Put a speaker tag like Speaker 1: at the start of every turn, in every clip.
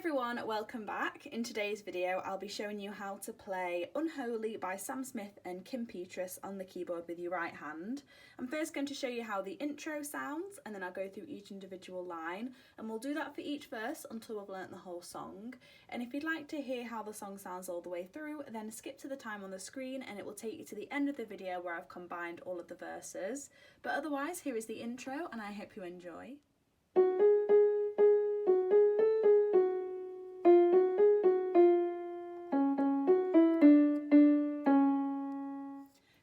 Speaker 1: everyone, welcome back. In today's video I'll be showing you how to play Unholy by Sam Smith and Kim Petras on the keyboard with your right hand. I'm first going to show you how the intro sounds and then I'll go through each individual line, and we'll do that for each verse until we've learnt the whole song. And if you'd like to hear how the song sounds all the way through, then skip to the time on the screen and it will take you to the end of the video where I've combined all of the verses. But otherwise, here is the intro and I hope you enjoy.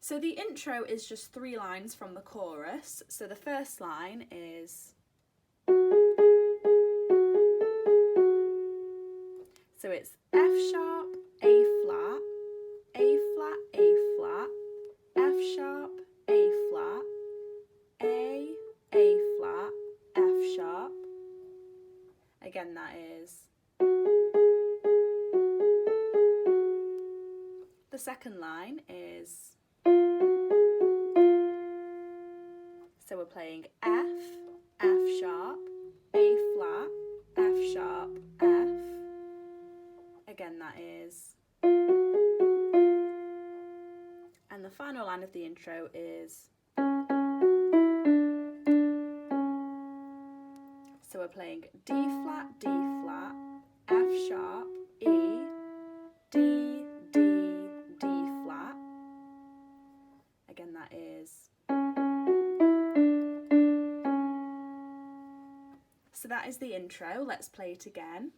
Speaker 1: So the intro is just 3 lines from the chorus. So the first line is, so it's F sharp, A flat, A flat, A flat, F sharp, A flat, A flat, F sharp. Again, that is. The second line is, so we're playing F, F sharp, A flat, F sharp, F. Again, that is. And the final line of the intro is, so we're playing D flat, D flat, F sharp, E, D, D, D flat. Again, that is. So that is the intro. Let's play it again.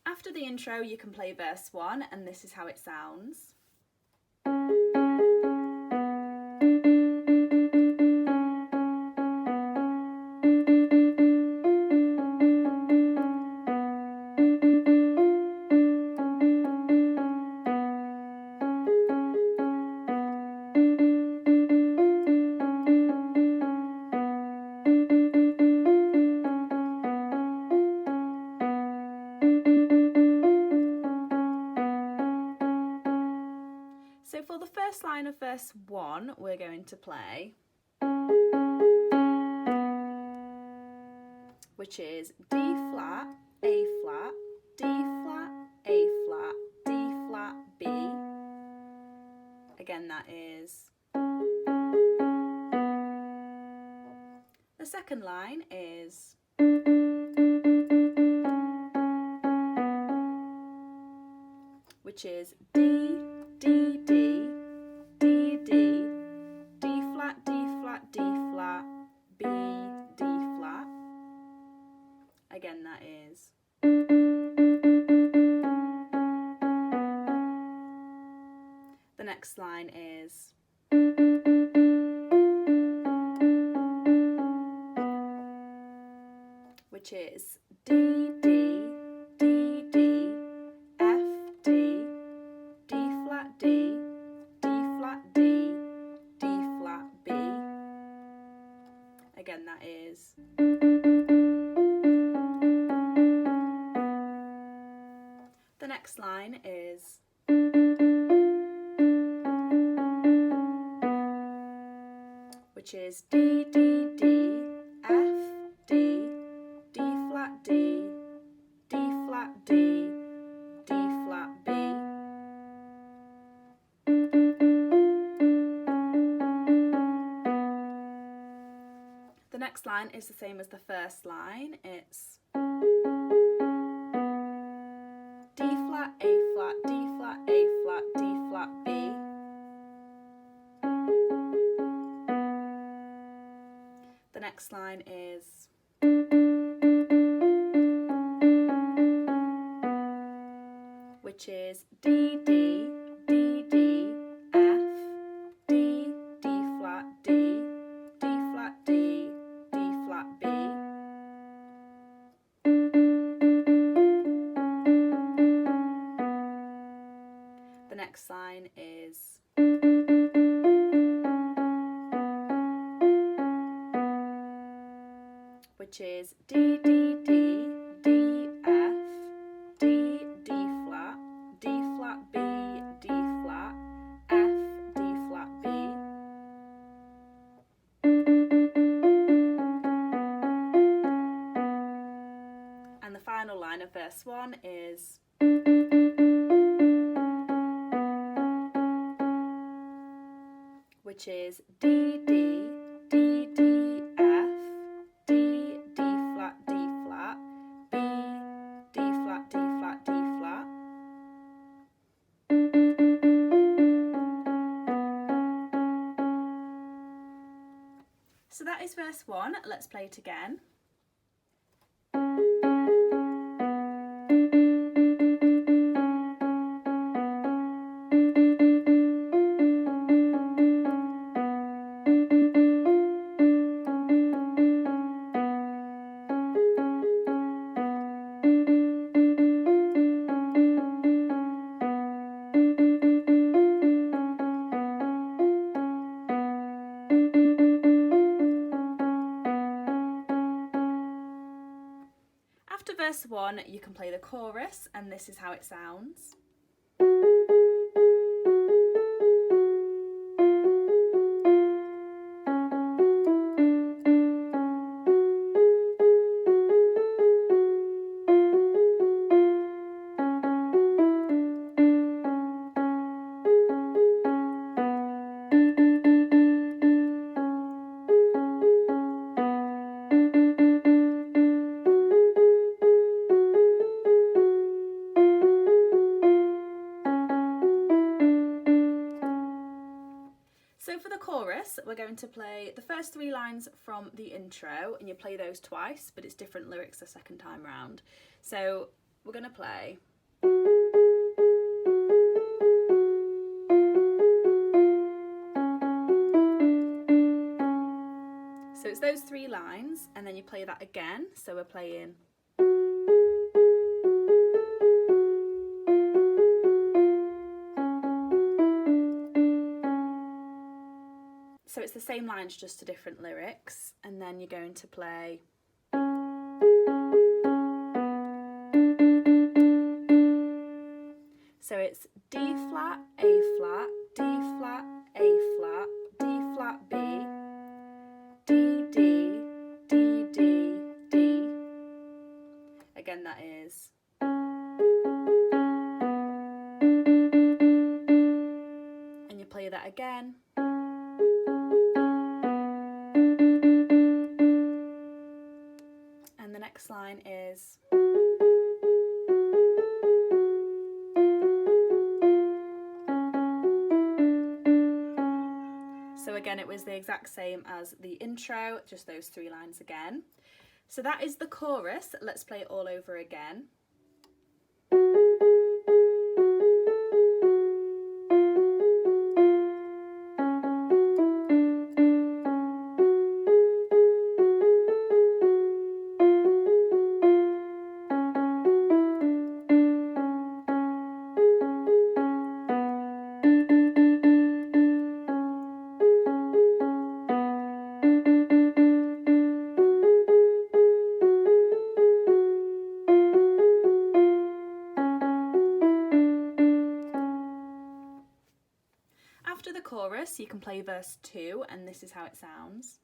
Speaker 1: After the intro, you can play verse 1, and this is how it sounds. So for the first line of verse 1, we're going to play, which is D flat, A flat, D flat, A flat, D flat, B. Again, that is. The second line is, which is D, D, D, D, D, D flat, D flat, D flat, B, D flat. Again, that is. The next line is, which is D, D, D, D, F, D, D flat, D, D flat, D, D flat, B. Again, that is. The next line is, which is D, D, D, F, D, D flat, D, D flat, D, D flat, B. The next line is the same as the first line. It's D flat, A flat, D flat, A flat, D flat, B. The next line is, which is D, D, D, D, F, D, D flat, D, D flat, D, D flat, B. The next line is, which is D, D, D, D, F, D, D flat, D flat, B, D flat, which is D, D, D, D, F, D, D flat, D flat, B, D flat, D flat, D flat. So that is verse 1. Let's play it again. After verse 1, you can play the chorus, and this is how it sounds. So for the chorus, we're going to play the first 3 lines from the intro, and you play those twice, but it's different lyrics the second time round. So we're going to play. So it's those 3 lines, and then you play that again. So we're playing. So it's the same lines, just to different lyrics, and then you're going to play. So it's D flat, A flat, D flat, A flat, D flat, B, D, D, D, D, D. Again, that is. And you play that again. And the next line is. So again, it was the exact same as the intro, just those 3 lines again. So that is the chorus. Let's play it all over again. After the chorus, you can play verse 2, and this is how it sounds.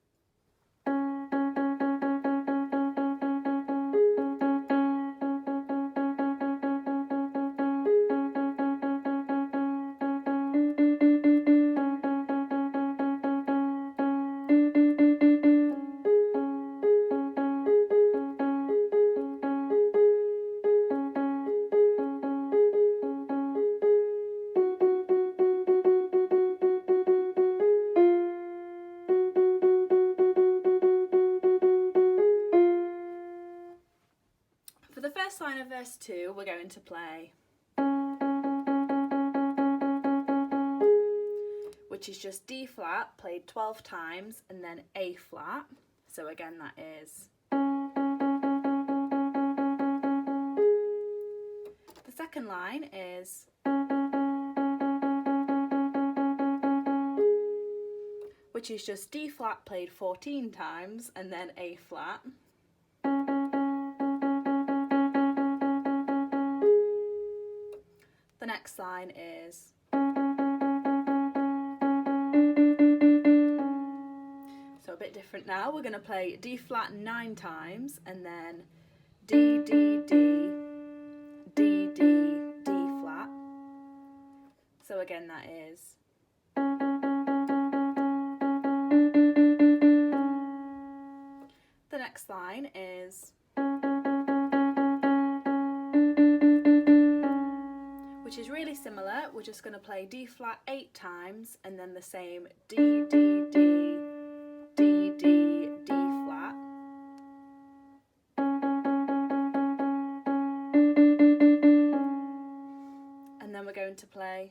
Speaker 1: For the first line of verse 2, we're going to play, which is just D flat played 12 times and then A flat. So again, that is. The second line is. Which is just D flat played 14 times and then A flat. The next line is. So a bit different now. We're going to play D flat 9 times and then D, D, D, D, D, D flat. So again, that is. next line is, which is really similar. We're just going to play D flat 8 times and then the same D, D, D, D, D, D flat. And then we're going to play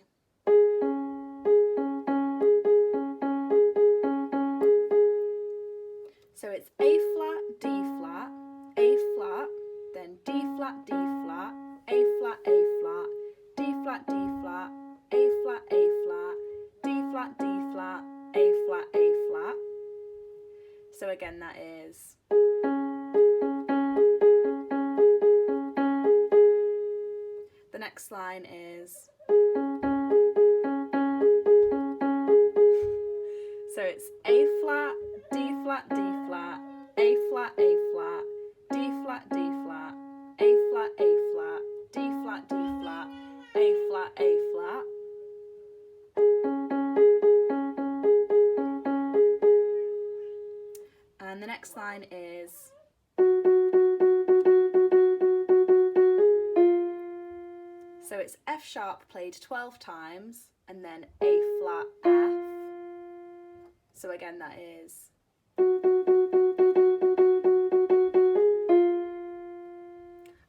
Speaker 1: so it's A flat, D flat, A flat, then D flat, D flat, A flat, A flat, D flat, D flat, A flat, A flat, D flat, D flat, A flat, A flat. So again that is the next line is, so it's A flat, D flat, D flat, A flat, A flat, D flat, D flat, A flat, A flat, D flat, D flat, A flat, A flat. And the next line is, so it's F sharp played 12 times and then A flat, F. So again that is,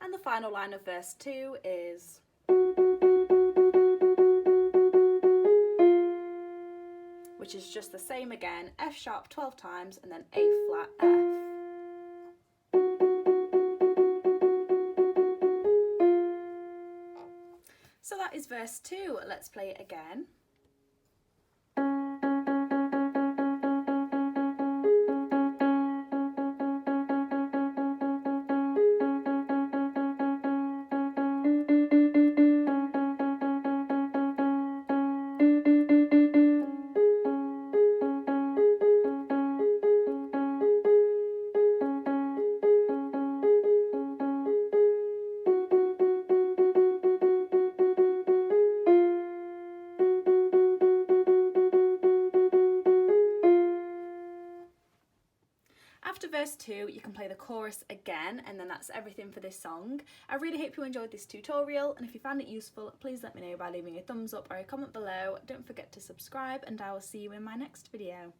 Speaker 1: and the final line of verse 2 is, which is just the same again, F sharp 12 times and then A flat, F. So that is verse 2. Let's play it again. After verse 2, you can play the chorus again, and then that's everything for this song. I really hope you enjoyed this tutorial, and if you found it useful, please let me know by leaving a thumbs up or a comment below. Don't forget to subscribe, and I will see you in my next video.